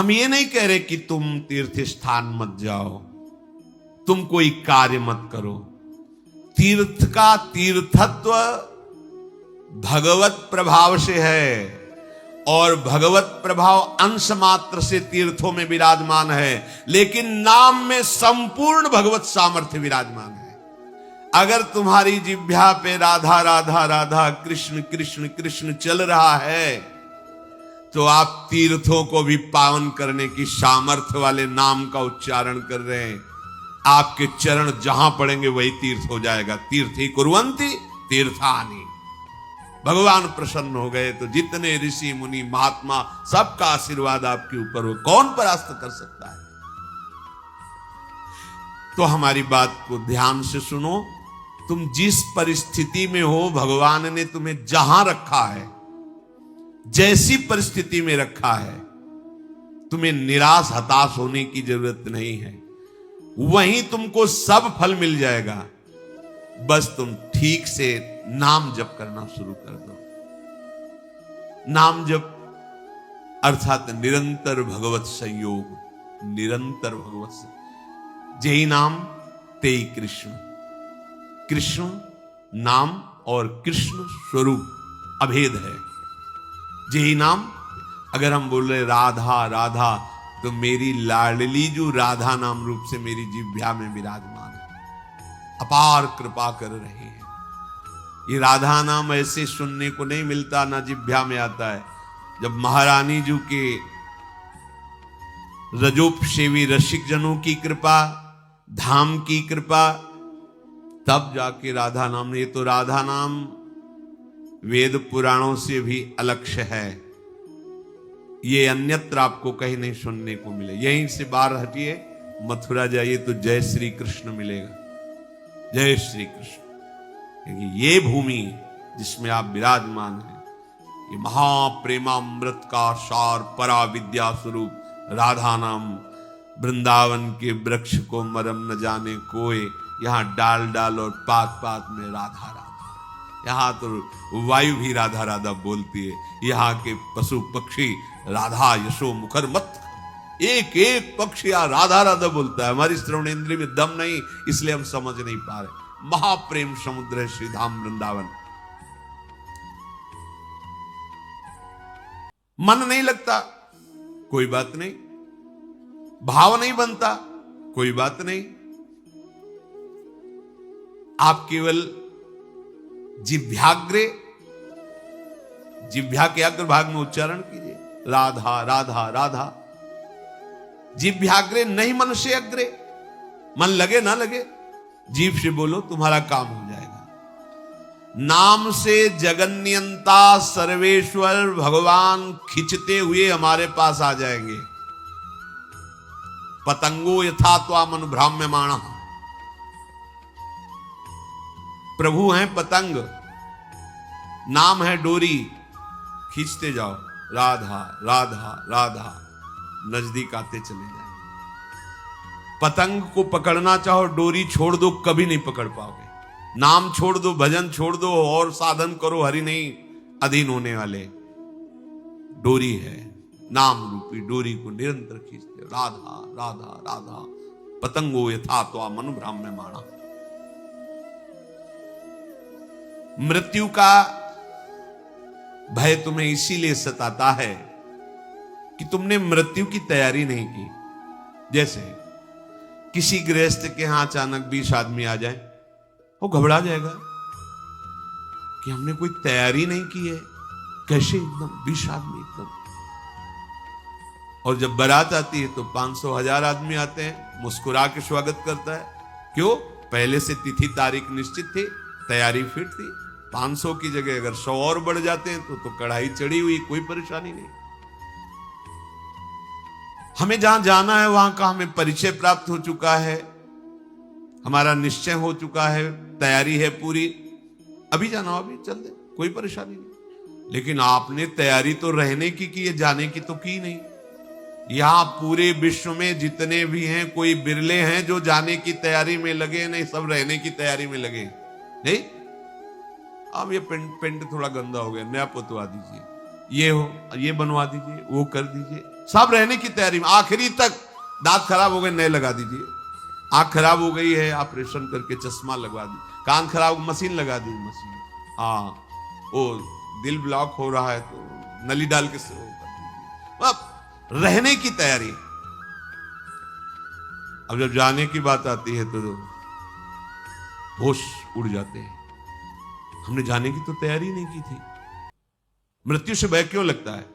हम ये नहीं कह रहे कि तुम तीर्थ स्थान मत जाओ, तुम कोई कार्य मत करो। तीर्थ का तीर्थत्व भगवत प्रभाव से है, और भगवत प्रभाव अंश मात्र से तीर्थों में विराजमान है, लेकिन नाम में संपूर्ण भगवत सामर्थ्य विराजमान है। अगर तुम्हारी जिह्वा पे राधा राधा राधा कृष्ण कृष्ण कृष्ण चल रहा है, तो आप तीर्थों को भी पावन करने की सामर्थ्य वाले नाम का उच्चारण कर रहे हैं। आपके चरण जहां पड़ेंगे वही तीर्थ हो जाएगा। तीर्थी कुर्वन्ति तीर्थानि। भगवान प्रसन्न हो गए तो जितने ऋषि मुनि महात्मा सबका आशीर्वाद आपके ऊपर हो, कौन परास्त कर सकता है। तो हमारी बात को ध्यान से सुनो। तुम जिस परिस्थिति में हो, भगवान ने तुम्हें जहां रखा है, जैसी परिस्थिति में रखा है, तुम्हें निराश हताश होने की जरूरत नहीं है। वहीं तुमको सब फल मिल जाएगा। बस तुम ठीक से नाम जप करना शुरू कर दो। नाम जप अर्थात निरंतर भगवत संयोग, निरंतर भगवत संयोग। जेहि नाम तेहि कृष्ण। कृष्ण नाम और कृष्ण स्वरूप अभेद है। जेहि नाम, अगर हम बोल रहे राधा राधा, तो मेरी लाडली जो राधा नाम रूप से मेरी जिह्वा में विराजमान है, अपार कृपा कर रही है। ये राधा नाम ऐसे सुनने को नहीं मिलता, ना जिह्वा में आता है। जब महारानी जी के रजोपसेवी रसिक जनों की कृपा, धाम की कृपा, तब जाके राधा नाम। ये तो राधा नाम वेद पुराणों से भी अलक्ष्य है। ये अन्यत्र आपको कहीं नहीं सुनने को मिले। यहीं से बाहर हटिए, मथुरा जाइए तो जय श्री कृष्ण मिलेगा। जय श्री कृष्ण। क्योंकि ये भूमि जिसमें आप विराजमान हैं, ये महाप्रेमामृत का सार परा विद्या स्वरूप राधा नाम। वृंदावन के वृक्ष को मरम न जाने कोई, यहां डाल डाल और पात पात में राधा राधा। यहां तो वायु भी राधा राधा बोलती है। यहां के पशु पक्षी राधा यशो मुखर मत, एक एक पक्षी राधा राधा बोलता है। हमारी श्रवण इंद्रिय में दम नहीं, इसलिए हम समझ नहीं पा रहे। महाप्रेम समुद्र है श्री धाम वृंदावन। मन नहीं लगता, कोई बात नहीं। भाव नहीं बनता, कोई बात नहीं। आप केवल जिह्वाग्रे, जिह्वा के अग्र भाग में उच्चारण कीजिए राधा राधा राधा। जिह्वाग्रे नहीं, मन से अग्रे। मन लगे ना लगे, जीभ से बोलो, तुम्हारा काम हो जाएगा। नाम से जगन्यंता सर्वेश्वर भगवान खिंचते हुए हमारे पास आ जाएंगे। पतंगो यथा त्वामनु भ्राम्यमाणः। प्रभु हैं पतंग, नाम है डोरी। खींचते जाओ राधा राधा राधा, नजदीक आते चले जाए। पतंग को पकड़ना चाहो, डोरी छोड़ दो, कभी नहीं पकड़ पाओगे। नाम छोड़ दो, भजन छोड़ दो, और साधन करो, हरि नहीं अधीन होने वाले। डोरी है, नाम रूपी डोरी को निरंतर खींचते राधा राधा राधा। पतंगो यथा त्वामनु भ्राम्यमाणः। मृत्यु का भय तुम्हें इसीलिए सताता है कि तुमने मृत्यु की तैयारी नहीं की। जैसे किसी गृहस्थ के यहां अचानक 20 आदमी आ जाए, वो घबरा जाएगा कि हमने कोई तैयारी नहीं की है, कैसे एकदम 20 आदमी एकदम। और जब बारात आती है तो 500 1000 आदमी आते हैं, मुस्कुरा के स्वागत करता है। क्यों? पहले से तिथि तारीख निश्चित थी, तैयारी फिट थी। 500 की जगह अगर 100 और बढ़ जाते हैं तो कढ़ाई चढ़ी हुई, कोई परेशानी नहीं। हमें जहां जाना है वहां का हमें परिचय प्राप्त हो चुका है, हमारा निश्चय हो चुका है, तैयारी है पूरी। अभी जाना, अभी चल दे, कोई परेशानी नहीं। लेकिन आपने तैयारी तो रहने की है, जाने की तो की नहीं। यहां पूरे विश्व में जितने भी हैं, कोई बिरले हैं जो जाने की तैयारी में लगे, नहीं सब रहने की तैयारी में लगे। नहीं, अब ये पेंट थोड़ा गंदा हो गया, नया पोतवा दीजिए, ये हो, ये बनवा दीजिए, वो कर दीजिए, सब रहने की तैयारी में, आखिरी तक। दांत खराब हो गए, नए लगा दीजिए। आंख खराब हो गई है, ऑपरेशन करके चश्मा लगवा दी। कान खराब, मशीन लगा दी, मशीन। हाँ, वो दिल ब्लॉक हो रहा है तो नली डाल के कर दीजिए। अब रहने की तैयारी। अब जब जाने की बात आती है तो होश उड़ जाते हैं। हमने जाने की तो तैयारी नहीं की थी। मृत्यु से भय क्यों लगता है?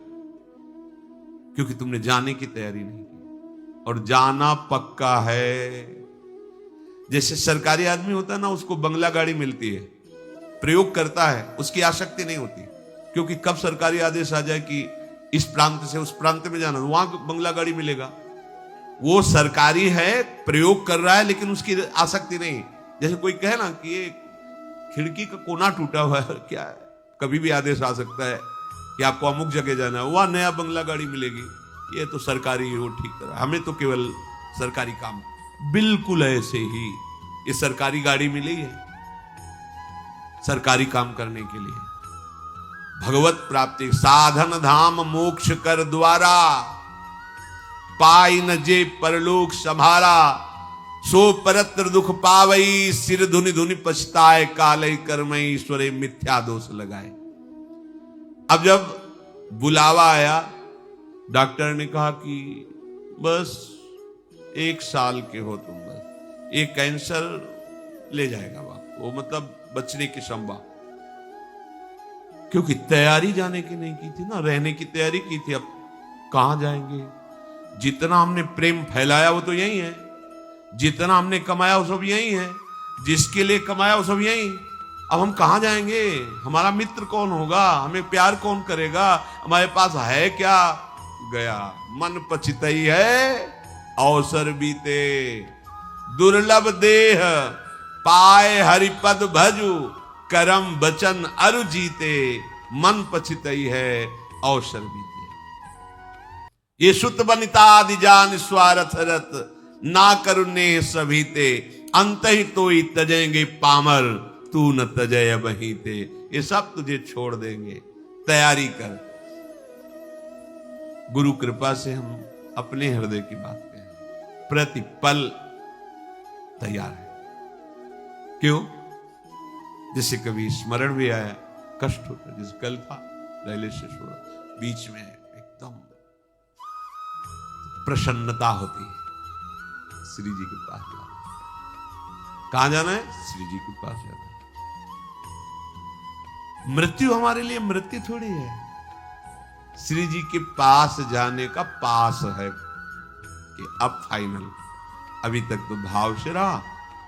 क्योंकि तुमने जाने की तैयारी नहीं की। और जाना पक्का है। जैसे सरकारी आदमी होता है ना, उसको बंगला गाड़ी मिलती है, प्रयोग करता है, उसकी आसक्ति नहीं होती। क्योंकि कब सरकारी आदेश आ जाए कि इस प्रांत से उस प्रांत में जाना, वहां बंगला गाड़ी मिलेगा। वो सरकारी है, प्रयोग कर रहा है, लेकिन उसकी आसक्ति नहीं। जैसे कोई कहे ना कि ये खिड़की का कोना टूटा हुआ है, क्या है, कभी भी आदेश आ सकता है कि आपको अमुक जगह जाना है, वहां नया बंगला गाड़ी मिलेगी। ये तो सरकारी है, वो ठीक कर रहा है, हमें तो केवल सरकारी काम। बिल्कुल ऐसे ही ये सरकारी गाड़ी मिली है सरकारी काम करने के लिए। भगवत प्राप्ति साधन धाम मोक्ष कर द्वारा, पाई न जे परलोक संभारा। सो परत्र दुख पावई, सिर धुनि धुनि पछताए, कालई कर्मई ईश्वरे मिथ्या दोष लगाए। अब जब बुलावा आया, डॉक्टर ने कहा कि बस 1 साल के हो तुम, बस ये कैंसर ले जाएगा बाप, वो मतलब बचने की संभावना। क्योंकि तैयारी जाने की नहीं की थी ना, रहने की तैयारी की थी। अब कहां जाएंगे? जितना हमने प्रेम फैलाया वो तो यही है, जितना हमने कमाया वो सब यही है, जिसके लिए कमाया वो सब यही। अब हम कहां जाएंगे? हमारा मित्र कौन होगा? हमें प्यार कौन करेगा? हमारे पास है क्या? गया। मन पछितई है अवसर बीते, दुर्लभ देह पाए हरिपद भजु, करम बचन अरु जीते। मन पछितई है अवसर बीते। ये सुत बनिता आदि जान स्वार्थ रत, ना करुणे सभीते। अंत ही तो ही तजेंगे पामर, तू न तजय वहीं ते। ये सब तुझे छोड़ देंगे, तैयारी कर। गुरु कृपा से हम अपने हृदय की बात कहें, प्रतिपल तैयार है। क्यों? जिसे कभी स्मरण भी आया कष्ट होता, जैसे कल था रेलवे स्टेशन, बीच में एकदम प्रसन्नता होती है। श्री जी के पास जाना। कहां जाना है? श्री जी के पास जाना है। मृत्यु हमारे लिए मृत्यु थोड़ी है, श्री जी के पास जाने का पास है कि अब फाइनल। अभी तक तो भाव से रहा,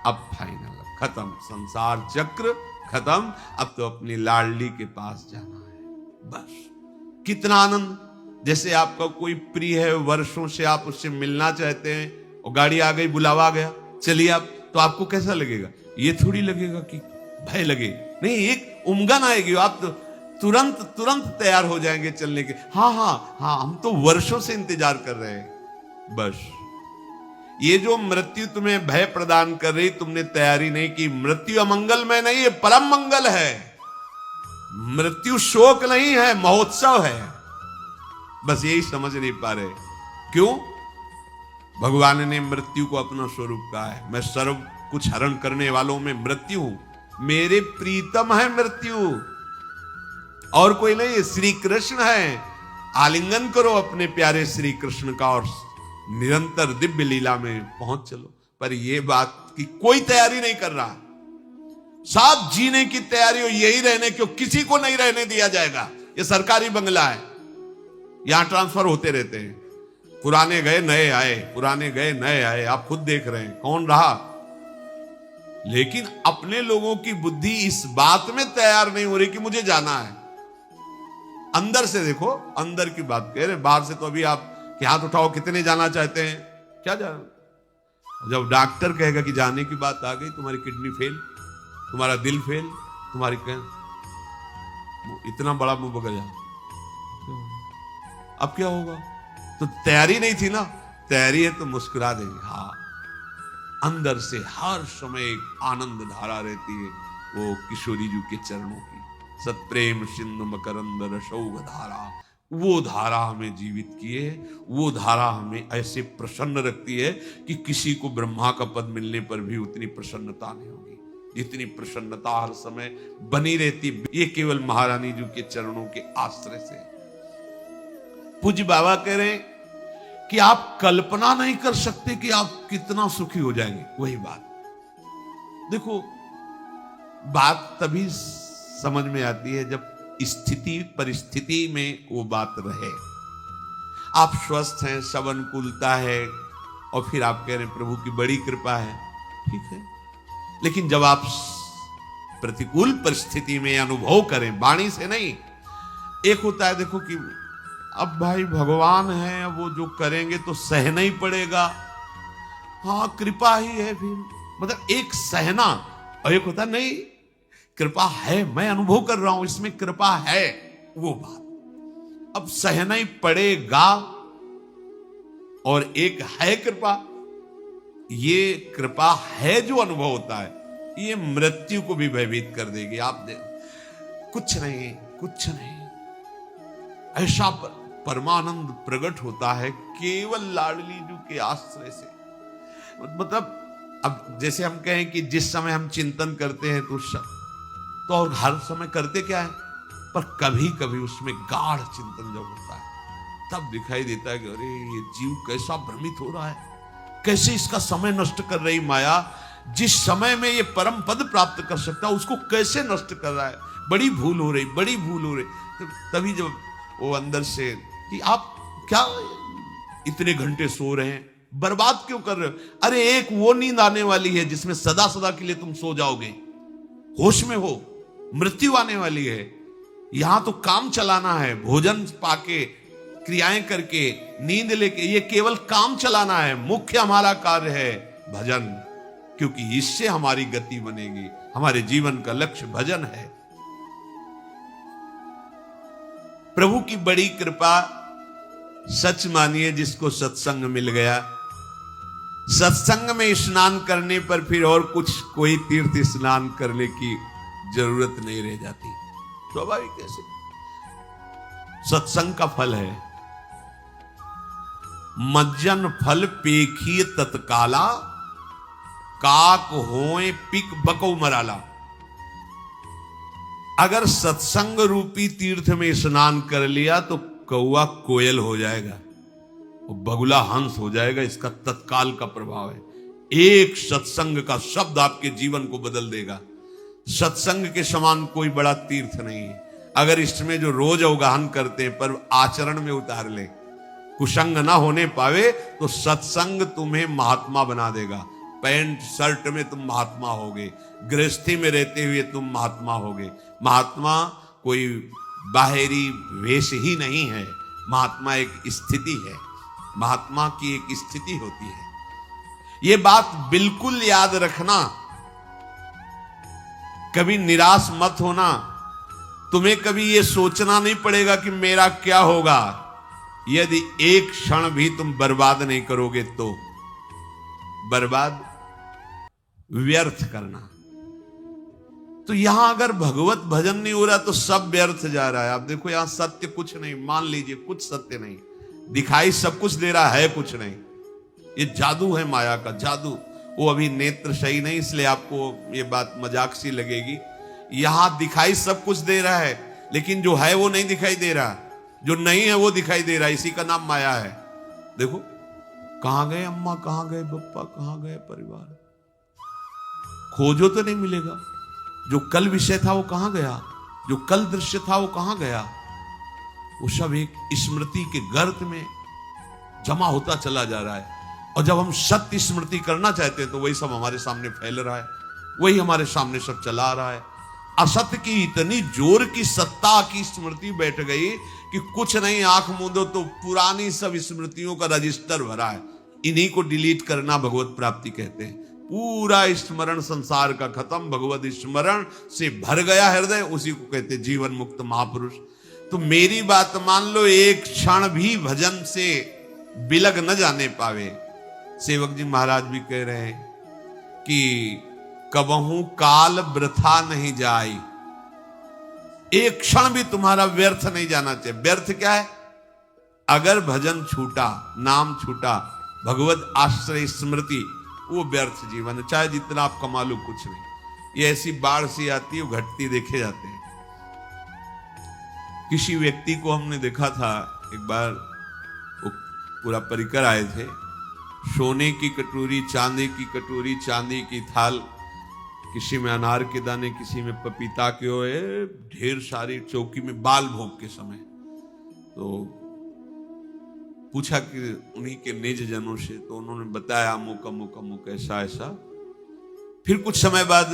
अब फाइनल, खत्म, संसार चक्र खत्म। अब तो अपनी लाडली के पास जाना है, बस। कितना आनंद! जैसे आपका कोई प्रिय है, वर्षों से आप उससे मिलना चाहते हैं, और गाड़ी आ गई, बुलावा आ गया, चलिए आप, तो आपको कैसा लगेगा? ये थोड़ी लगेगा कि भय लगे, नहीं, एक उमगन आएगी, आप तो तुरंत तैयार हो जाएंगे चलने के। हाँ हाँ हाँ, हम तो वर्षों से इंतजार कर रहे हैं, बस। ये जो मृत्यु तुम्हें भय प्रदान कर रही, तुमने तैयारी नहीं की। मृत्यु अमंगल में नहीं है, परम मंगल है। मृत्यु शोक नहीं है, महोत्सव है। बस यही समझ नहीं पा रहे। क्यों? भगवान ने मृत्यु को अपना स्वरूप कहा है। मैं सर्व कुछ हरण करने वालों में मृत्यु हूं, मेरे प्रीतम है मृत्यु, और कोई नहीं है, श्री कृष्ण है। आलिंगन करो अपने प्यारे श्री कृष्ण का और निरंतर दिव्य लीला में पहुंच चलो। पर यह बात की कोई तैयारी नहीं कर रहा। सब जीने की तैयारी हो, यही रहने क्यों, किसी को नहीं रहने दिया जाएगा। ये सरकारी बंगला है, यहां ट्रांसफर होते रहते हैं, पुराने गए नए आए, पुराने गए नए आए। आप खुद देख रहे हैं कौन रहा। लेकिन अपने लोगों की बुद्धि इस बात में तैयार नहीं हो रही कि मुझे जाना है। अंदर से देखो, अंदर की बात कह रहे, बाहर से तो अभी आप कि हाथ उठाओ, कितने जाना चाहते हैं, क्या जाना। जब डॉक्टर कहेगा कि जाने की बात आ गई, तुम्हारी किडनी फेल, तुम्हारा दिल फेल, तुम्हारी इतना बड़ा मुंह बगल जा, अब क्या होगा? तो तैयारी नहीं थी ना। तैयारी है तो मुस्कुरा देंगे। हाँ, अंदर से हर समय एक आनंद धारा रहती है, वो किशोरी जी के चरणों की। सत्प्रेम सिंधु मकरंद रसौघ धारा, वो धारा हमें जीवित किए, वो धारा हमें ऐसे प्रसन्न रखती है कि किसी को ब्रह्मा का पद मिलने पर भी उतनी प्रसन्नता नहीं होगी जितनी प्रसन्नता हर समय बनी रहती। ये केवल महारानी जी के चरणों के आश्रय से। पूज्य बाबा कह रहे हैं कि आप कल्पना नहीं कर सकते कि आप कितना सुखी हो जाएंगे। वही बात देखो, बात तभी समझ में आती है जब स्थिति परिस्थिति में वो बात रहे। आप स्वस्थ हैं, सब अनुकूलता है, और फिर आप कह रहे हैं प्रभु की बड़ी कृपा है, ठीक है। लेकिन जब आप प्रतिकूल परिस्थिति में अनुभव करें, वाणी से नहीं, एक होता है देखो कि अब भाई भगवान है, वो जो करेंगे तो सहना ही पड़ेगा, हाँ कृपा ही है, फिर मतलब एक सहना, और एक होता नहीं कृपा है, मैं अनुभव कर रहा हूं इसमें कृपा है, वो बात। अब सहना ही पड़ेगा, और एक है कृपा। ये कृपा है जो अनुभव होता है, ये मृत्यु को भी भयभीत कर देगी। आप कुछ नहीं, कुछ नहीं, ऐसा परमानंद प्रकट होता है केवल लाडली जी के आश्रय से। मतलब अब जैसे हम कहें कि जिस समय हम चिंतन करते हैं तो और हर समय करते क्या है, पर कभी कभी उसमें गाढ़ चिंतन जब होता है तब दिखाई देता है कि अरे ये जीव कैसा भ्रमित हो रहा है, कैसे इसका समय नष्ट कर रही माया, जिस समय में ये परम पद प्राप्त कर सकता है उसको कैसे नष्ट कर रहा है, बड़ी भूल हो रही, बड़ी भूल हो रही। तो तभी जब वो अंदर से कि आप क्या इतने घंटे सो रहे हैं, बर्बाद क्यों कर रहे हो? अरे एक वो नींद आने वाली है जिसमें सदा सदा के लिए तुम सो जाओगे, होश में हो, मृत्यु आने वाली है। यहां तो काम चलाना है, भोजन पाके, क्रियाएं करके, नींद लेके, ये केवल काम चलाना है। मुख्य हमारा कार्य है भजन, क्योंकि इससे हमारी गति बनेगी। हमारे जीवन का लक्ष्य भजन है। प्रभु की बड़ी कृपा, सच मानिए जिसको सत्संग मिल गया, सत्संग में स्नान करने पर फिर और कुछ कोई तीर्थ स्नान करने की जरूरत नहीं रह जाती। स्वाभाविक कैसे, सत्संग का फल है। मज्जन फल पेखिए तत्काला, काक होए पिक बको मराला। अगर सत्संग रूपी तीर्थ में स्नान कर लिया तो कौआ कोयल हो जाएगा, बगुला हंस हो जाएगा। इसका तत्काल का प्रभाव है। एक सत्संग का शब्द आपके जीवन को बदल देगा। सत्संग के समान कोई बड़ा तीर्थ नहीं है। अगर इसमें जो रोज अवगाहन करते हैं पर आचरण में उतार ले, कुसंग ना होने पावे, तो सत्संग तुम्हें महात्मा बना देगा। पैंट शर्ट में तुम महात्मा होगे, गृहस्थी में रहते हुए तुम महात्मा होगे। महात्मा कोई बाहरी वेश ही नहीं है, महात्मा एक स्थिति है। महात्मा की एक स्थिति होती है। यह बात बिल्कुल याद रखना, कभी निराश मत होना। तुम्हें कभी यह सोचना नहीं पड़ेगा कि मेरा क्या होगा। यदि एक क्षण भी तुम बर्बाद नहीं करोगे तो बर्बाद व्यर्थ करना। तो यहां अगर भगवत भजन नहीं हो रहा तो सब व्यर्थ जा रहा है। आप देखो यहां सत्य कुछ नहीं, मान लीजिए कुछ सत्य नहीं, दिखाई सब कुछ दे रहा है, कुछ नहीं। ये जादू है, माया का जादू। वो अभी नेत्र सही नहीं, इसलिए आपको ये बात मजाक सी लगेगी। यहां दिखाई सब कुछ दे रहा है, लेकिन जो है वो नहीं दिखाई दे रहा, जो नहीं है वो दिखाई दे रहा है। इसी का नाम माया है। देखो कहां गए अम्मा, कहां गए पप्पा, कहां गए परिवार, खोजो तो नहीं मिलेगा। जो कल विषय था वो कहां गया, जो कल दृश्य था वो कहां गया। वो सब एक स्मृति के गर्त में जमा होता चला जा रहा है। और जब हम सत्य स्मृति करना चाहते हैं तो वही सब हमारे सामने फैल रहा है, वही हमारे सामने सब चला रहा है। असत्य की इतनी जोर की सत्ता की स्मृति बैठ गई कि कुछ नहीं, आंख मूंदो तो पुरानी सब स्मृतियों का रजिस्टर भरा है। इन्हीं को डिलीट करना भगवत प्राप्ति कहते हैं। पूरा स्मरण संसार का खत्म, भगवत स्मरण से भर गया हृदय, उसी को कहते जीवन मुक्त महापुरुष। तो मेरी बात मान लो, एक क्षण भी भजन से बिलग न जाने पावे। सेवक जी महाराज भी कह रहे हैं कि कबहू काल वृथा नहीं जाए, एक क्षण भी तुम्हारा व्यर्थ नहीं जाना चाहिए। व्यर्थ क्या है? अगर भजन छूटा, नाम छूटा, भगवत आश्रय स्मृति, वो व्यर्थ जीवन है। चाहे जितना आप कमा लो, कुछ नहीं। ये ऐसी बाढ़ सी आती है, वो घटती देखे जाते हैं। किसी व्यक्ति को हमने देखा था एक बार, वो पूरा परिकर आए थे, सोने की कटोरी, चांदी की कटोरी, चांदी की थाल, किसी में अनार के दाने, किसी में पपीता के हुए, ढेर सारी चौकी में बाल भोग के समय। तो पूछा कि उन्हीं के निज जनों से, तो उन्होंने बताया अमुक अमुक अमुक ऐसा ऐसा। फिर कुछ समय बाद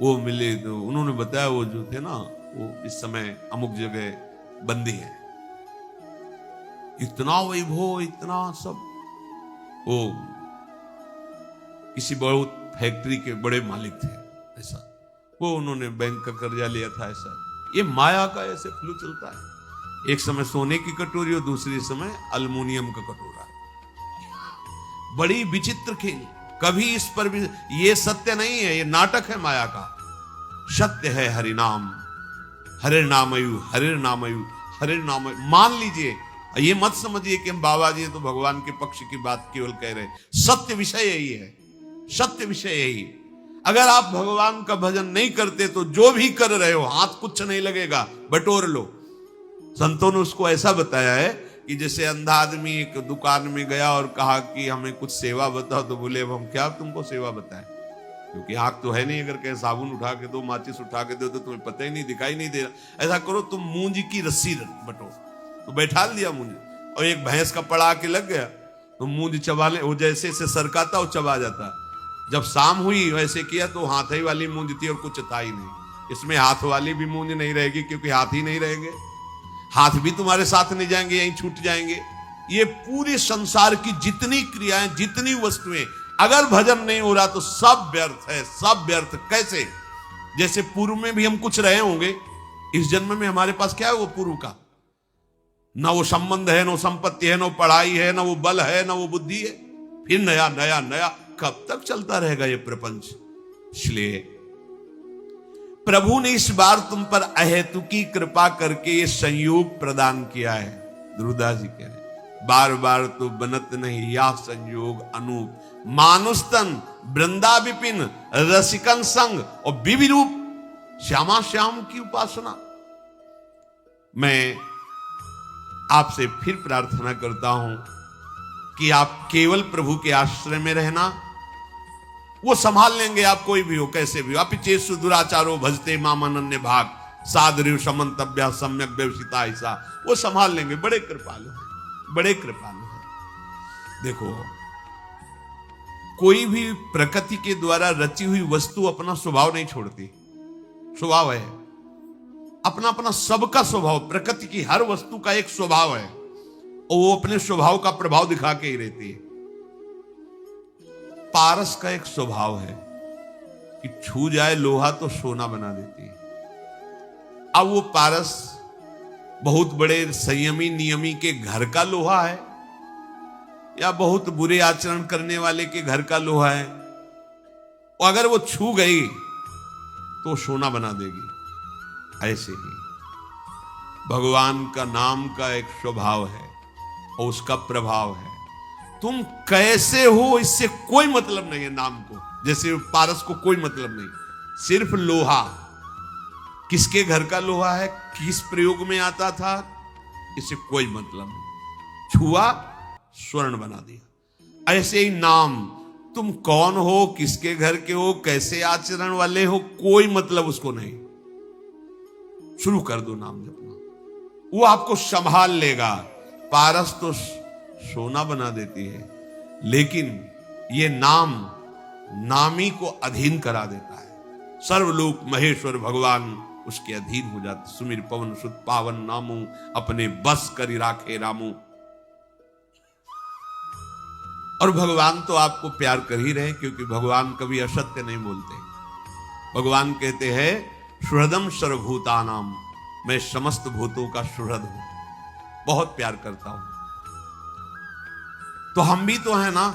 वो मिले तो उन्होंने बताया वो जो थे ना, वो इस समय अमुक जगह बंदी है। इतना वैभव, इतना सब, वो किसी बहुत फैक्ट्री के बड़े मालिक थे ऐसा। वो उन्होंने बैंक का कर्जा लिया था ऐसा। ये माया का ऐसे फ्लू चलता है। एक समय सोने की कटोरी और दूसरे समय अल्युमिनियम का कटोरा। बड़ी विचित्र खेल। कभी इस पर भी, ये सत्य नहीं है, ये नाटक है माया का। सत्य है हरिनाम, हरे नामयु, हरे नामयु, हरे नामयु। मान लीजिए, ये मत समझिए कि हम बाबा जी तो भगवान के पक्ष की बात केवल कह रहे हैं। सत्य विषय यही है, सत्य विषय यही। अगर आप भगवान का भजन नहीं करते तो जो भी कर रहे हो, हाथ कुछ नहीं लगेगा, बटोर लो। संतों ने उसको ऐसा बताया है कि जैसे अंधा आदमी एक दुकान में गया और कहा कि हमें कुछ सेवा बताओ, तो बोले अब हम क्या तुमको सेवा बताएं, क्योंकि आंख तो है नहीं। अगर कहे साबुन उठा के दो, माचिस उठा के दो, तो तुम्हें पता ही नहीं, दिखाई नहीं दे रहा। ऐसा करो, तुम मूंज की रस्सी बटो। तो बैठा दिया मूंज, और एक भैंस का पड़ा के लग गया, तो मूंज चबा ले, वो जैसे से सरकाता वो चबा जाता। जब शाम हुई वैसे किया तो हाथ ही वाली मूंज थी और कुछ था ही नहीं। इसमें हाथ वाली भी मूंज नहीं रहेगी, क्योंकि हाथ ही नहीं रहेंगे, हाथ भी तुम्हारे साथ नहीं जाएंगे, यहीं छूट जाएंगे। ये पूरे संसार की जितनी क्रियाएं, जितनी वस्तुएं, अगर भजन नहीं हो रहा तो सब व्यर्थ है, सब व्यर्थ। कैसे? जैसे पूर्व में भी हम कुछ रहे होंगे, इस जन्म में हमारे पास क्या है वो पूर्व का? ना वो संबंध है, ना संपत्ति है, ना पढ़ाई है, ना वो बल है, ना वो बुद्धि है। फिर नया नया नया, कब तक चलता रहेगा ये प्रपंच? इसलिए प्रभु ने इस बार तुम पर अहेतुकी कृपा करके ये संयोग प्रदान किया है। ध्रुवदास जी कह रहे, बार बार तो बनत नहीं या संयोग अनूप, मानुस्तन वृंदा विपिन रसिकन संग और विविरूप श्यामा श्याम की उपासना। मैं आपसे फिर प्रार्थना करता हूं कि आप केवल प्रभु के आश्रय में रहना, वो संभाल लेंगे। आप कोई भी हो, कैसे भी हो। आप चेसु दुराचारो भजते मामानन्य भाग, सादृव समन्तव्या सम्यक व्यवसिता, ऐसा वो संभाल लेंगे। बड़े कृपालु हैं, बड़े कृपालु हैं। देखो, कोई भी प्रकृति के द्वारा रची हुई वस्तु अपना स्वभाव नहीं छोड़ती। स्वभाव है अपना अपना, सबका स्वभाव, प्रकृति की हर वस्तु का एक स्वभाव है, और वो अपने स्वभाव का प्रभाव दिखा के ही रहती है। पारस का एक स्वभाव है कि छू जाए लोहा तो सोना बना देती है। अब वो पारस बहुत बड़े संयमी नियमी के घर का लोहा है, या बहुत बुरे आचरण करने वाले के घर का लोहा है, और अगर वो छू गई तो सोना बना देगी। ऐसे ही भगवान का नाम का एक स्वभाव है और उसका प्रभाव है। तुम कैसे हो इससे कोई मतलब नहीं है नाम को, जैसे पारस को कोई मतलब नहीं। सिर्फ लोहा, किसके घर का लोहा है, किस प्रयोग में आता था, इससे कोई मतलब नहीं। छुआ, स्वर्ण बना दिया। ऐसे ही नाम, तुम कौन हो, किसके घर के हो, कैसे आचरण वाले हो, कोई मतलब उसको नहीं। शुरू कर दो नाम जपना, वो आपको संभाल लेगा। पारस तो सोना बना देती है, लेकिन ये नाम नामी को अधीन करा देता है। सर्वलोक महेश्वर भगवान उसके अधीन हो जाते। सुमिर पवन सुत पावन नामू, अपने बस करी राखे रामू। और भगवान तो आपको प्यार कर ही रहे, क्योंकि भगवान कभी असत्य नहीं बोलते। भगवान कहते हैं सुहृदम सर्वभूतानाम, मैं समस्त भूतों का सुहृद हूं, बहुत प्यार करता हूं। तो हम भी तो है ना,